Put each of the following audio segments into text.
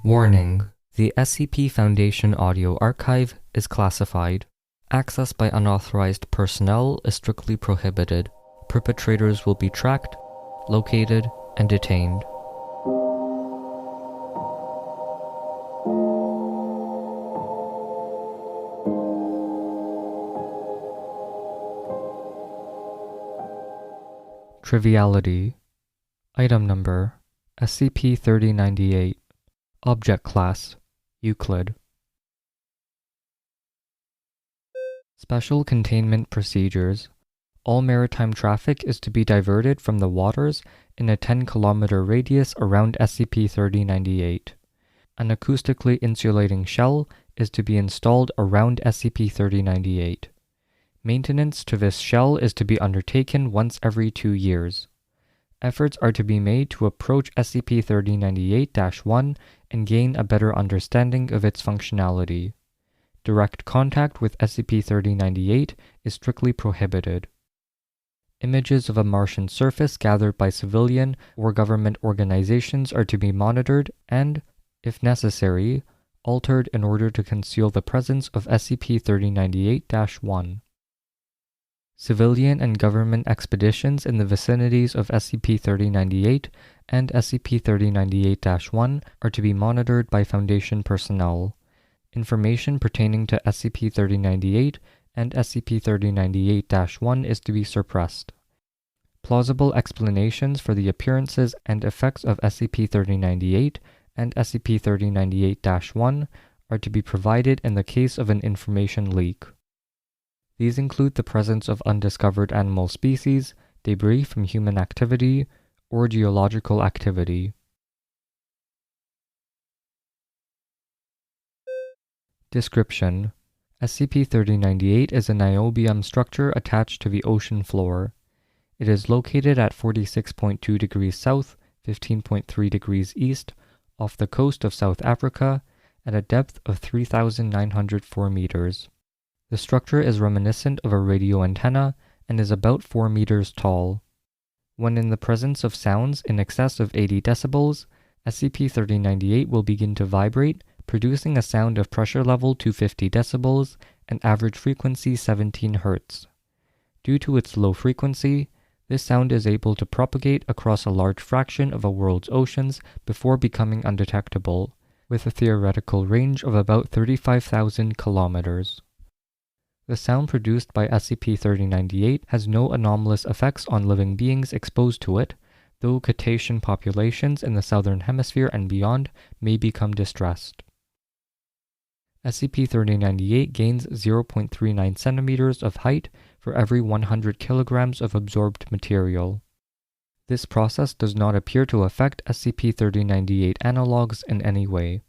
Warning: the SCP Foundation audio archive is classified. Access by unauthorized personnel is strictly prohibited. Perpetrators will be tracked, located, and detained. Triviality. Item number: SCP-3098. Object Class: Euclid. Special Containment Procedures. All maritime traffic is to be diverted from the waters in a 10-kilometer radius around SCP-3098. An acoustically insulating shell is to be installed around SCP-3098. Maintenance to this shell is to be undertaken once every 2 years. Efforts are to be made to approach SCP-3098-1 and gain a better understanding of its functionality. Direct contact with SCP-3098 is strictly prohibited. Images of a Martian surface gathered by civilian or government organizations are to be monitored and, if necessary, altered in order to conceal the presence of SCP-3098-1. Civilian and government expeditions in the vicinities of SCP-3098 and SCP-3098-1 are to be monitored by Foundation personnel. Information pertaining to SCP-3098 and SCP-3098-1 is to be suppressed. Plausible explanations for the appearances and effects of SCP-3098 and SCP-3098-1 are to be provided in the case of an information leak. These include the presence of undiscovered animal species, debris from human activity, or geological activity. Description: SCP-3098 is a niobium structure attached to the ocean floor. It is located at 46.2 degrees south, 15.3 degrees east, off the coast of South Africa, at a depth of 3,904 meters. The structure is reminiscent of a radio antenna and is about 4 meters tall. When in the presence of sounds in excess of 80 decibels, SCP-3098 will begin to vibrate, producing a sound of pressure level 250 decibels and average frequency 17 Hz. Due to its low frequency, this sound is able to propagate across a large fraction of a world's oceans before becoming undetectable, with a theoretical range of about 35,000 kilometers. The sound produced by SCP-3098 has no anomalous effects on living beings exposed to it, though cetacean populations in the southern hemisphere and beyond may become distressed. SCP-3098 gains 0.39 centimeters of height for every 100 kilograms of absorbed material. This process does not appear to affect SCP-3098 analogs in any way.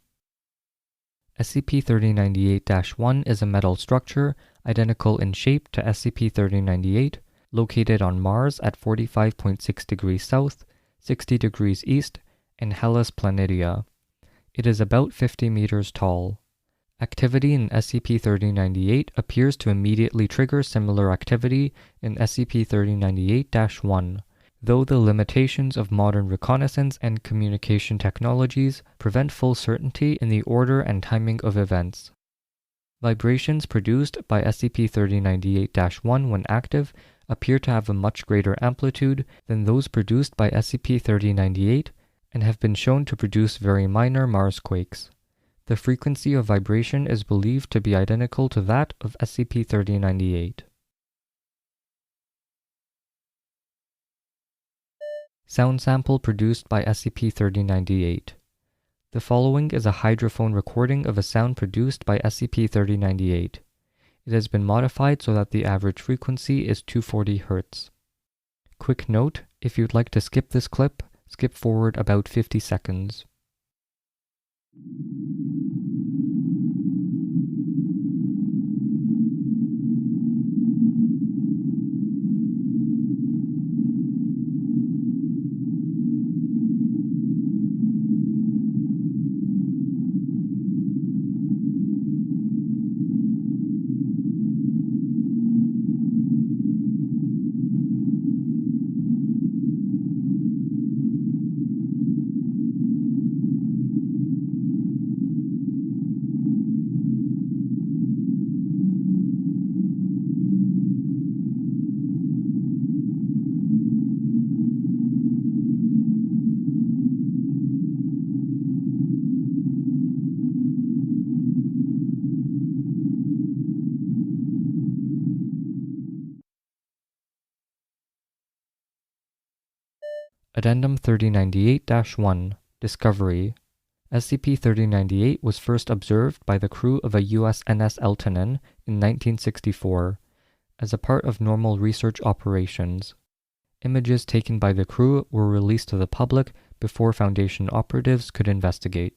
SCP-3098-1 is a metal structure identical in shape to SCP-3098, located on Mars at 45.6 degrees south, 60 degrees east, in Hellas Planitia. It is about 50 meters tall. Activity in SCP-3098 appears to immediately trigger similar activity in SCP-3098-1, though the limitations of modern reconnaissance and communication technologies prevent full certainty in the order and timing of events. Vibrations produced by SCP-3098-1 when active appear to have a much greater amplitude than those produced by SCP-3098 and have been shown to produce very minor Marsquakes. The frequency of vibration is believed to be identical to that of SCP-3098. Sound sample produced by SCP-3098. The following is a hydrophone recording of a sound produced by SCP-3098. It has been modified so that the average frequency is 240 Hz. Quick note, if you'd like to skip this clip, skip forward about 50 seconds. Addendum 3098-1 Discovery. SCP-3098 was first observed by the crew of a USNS Eltonin in 1964 as a part of normal research operations. Images taken by the crew were released to the public before Foundation operatives could investigate.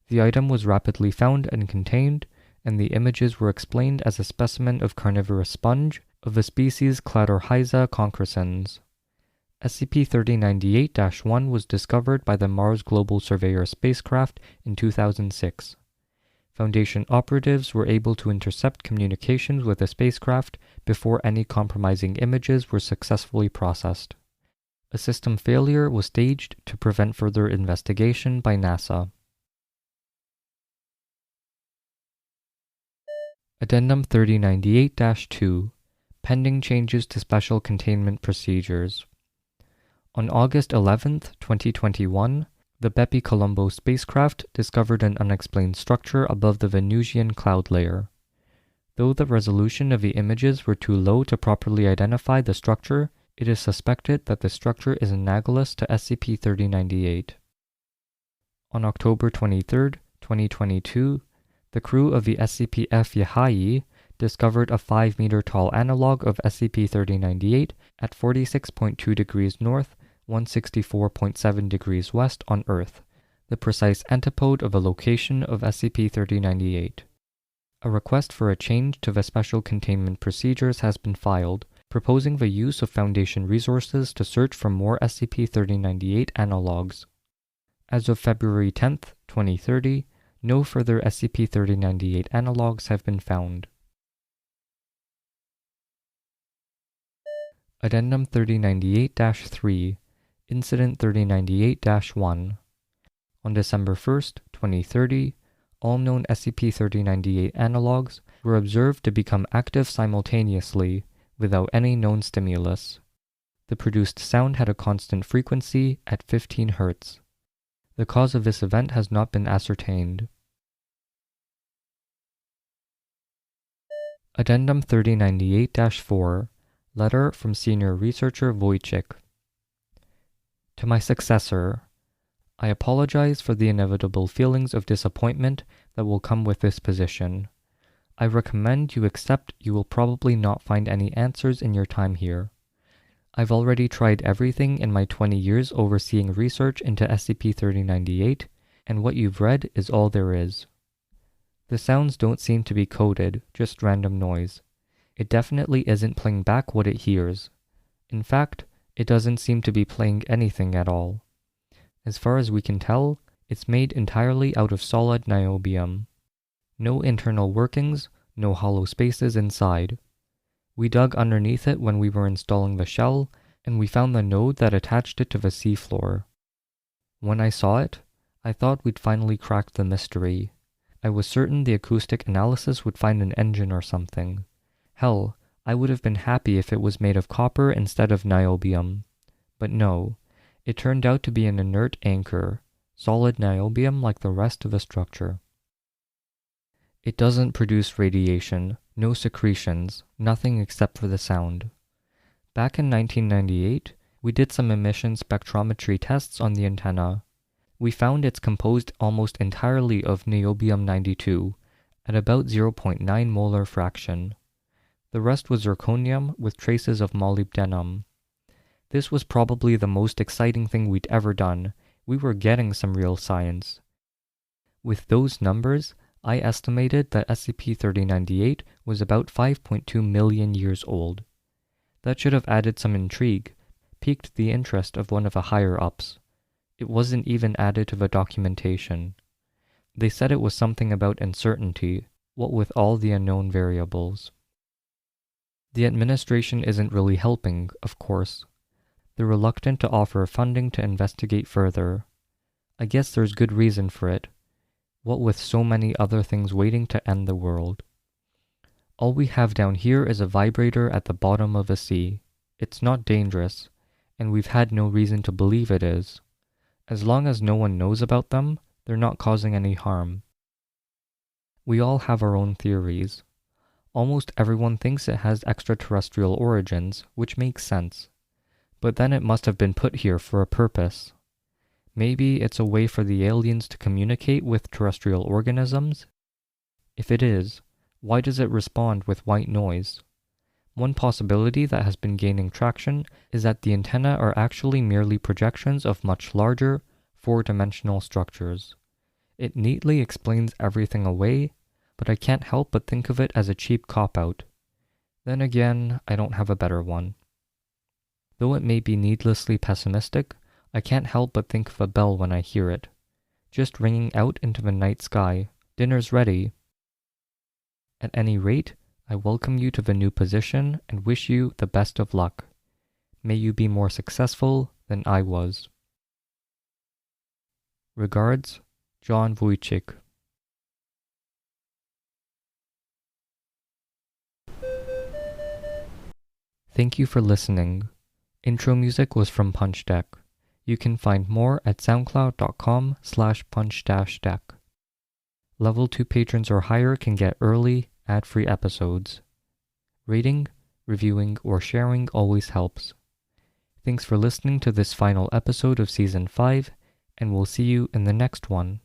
The item was rapidly found and contained, and the images were explained as a specimen of carnivorous sponge of the species Cladorhiza concrescens. SCP-3098-1 was discovered by the Mars Global Surveyor spacecraft in 2006. Foundation operatives were able to intercept communications with the spacecraft before any compromising images were successfully processed. A system failure was staged to prevent further investigation by NASA. Addendum 3098-2 Pending changes to special containment procedures. On August 11, 2021, the Bepi-Colombo spacecraft discovered an unexplained structure above the Venusian cloud layer. Though the resolution of the images were too low to properly identify the structure, it is suspected that the structure is analogous to SCP-3098. On October 23, 2022, the crew of the SCP-F-Yahai discovered a 5-meter tall analog of SCP-3098 at 46.2 degrees north, 164.7 degrees west on Earth, the precise antipode of a location of SCP-3098. A request for a change to the special containment procedures has been filed, proposing the use of Foundation resources to search for more SCP-3098 analogs. As of February 10, 2030, no further SCP-3098 analogs have been found. Addendum 3098-3 Incident 3098-1 On December 1, 2030, all known SCP-3098 analogs were observed to become active simultaneously, without any known stimulus. The produced sound had a constant frequency at 15 Hz. The cause of this event has not been ascertained. Addendum 3098-4 Letter from Senior Researcher Wojcik. To my successor, I apologize for the inevitable feelings of disappointment that will come with this position. I recommend you accept you will probably not find any answers in your time here. I've already tried everything in my 20 years overseeing research into SCP-3098, and what you've read is all there is. The sounds don't seem to be coded, just random noise. It definitely isn't playing back what it hears. In fact, it doesn't seem to be playing anything at all. As far as we can tell, it's made entirely out of solid niobium. No internal workings, no hollow spaces inside. We dug underneath it when we were installing the shell, and we found the node that attached it to the seafloor. When I saw it, I thought we'd finally cracked the mystery. I was certain the acoustic analysis would find an engine or something. Hell, I would have been happy if it was made of copper instead of niobium. But no, it turned out to be an inert anchor, solid niobium like the rest of the structure. It doesn't produce radiation, no secretions, nothing except for the sound. Back in 1998, we did some emission spectrometry tests on the antenna. We found it's composed almost entirely of niobium-92 at about 0.9 molar fraction. The rest was zirconium with traces of molybdenum. This was probably the most exciting thing we'd ever done. We were getting some real science. With those numbers, I estimated that SCP-3098 was about 5.2 million years old. That should have added some intrigue, piqued the interest of one of the higher-ups. It wasn't even added to the documentation. They said it was something about uncertainty, what with all the unknown variables. The administration isn't really helping, of course. They're reluctant to offer funding to investigate further. I guess there's good reason for it, what with so many other things waiting to end the world. All we have down here is a vibrator at the bottom of the sea. It's not dangerous, and we've had no reason to believe it is. As long as no one knows about them, they're not causing any harm. We all have our own theories. Almost everyone thinks it has extraterrestrial origins, which makes sense. But then it must have been put here for a purpose. Maybe it's a way for the aliens to communicate with terrestrial organisms? If it is, why does it respond with white noise? One possibility that has been gaining traction is that the antennae are actually merely projections of much larger, four-dimensional structures. It neatly explains everything away, but I can't help but think of it as a cheap cop-out. Then again, I don't have a better one. Though it may be needlessly pessimistic, I can't help but think of a bell when I hear it, just ringing out into the night sky. Dinner's ready. At any rate, I welcome you to the new position and wish you the best of luck. May you be more successful than I was. Regards, John Wojcik. Thank you for listening. Intro music was from Punch Deck. You can find more at soundcloud.com/punch-deck. Level 2 patrons or higher can get early, ad-free episodes. Rating, reviewing, or sharing always helps. Thanks for listening to this final episode of Season 5, and we'll see you in the next one.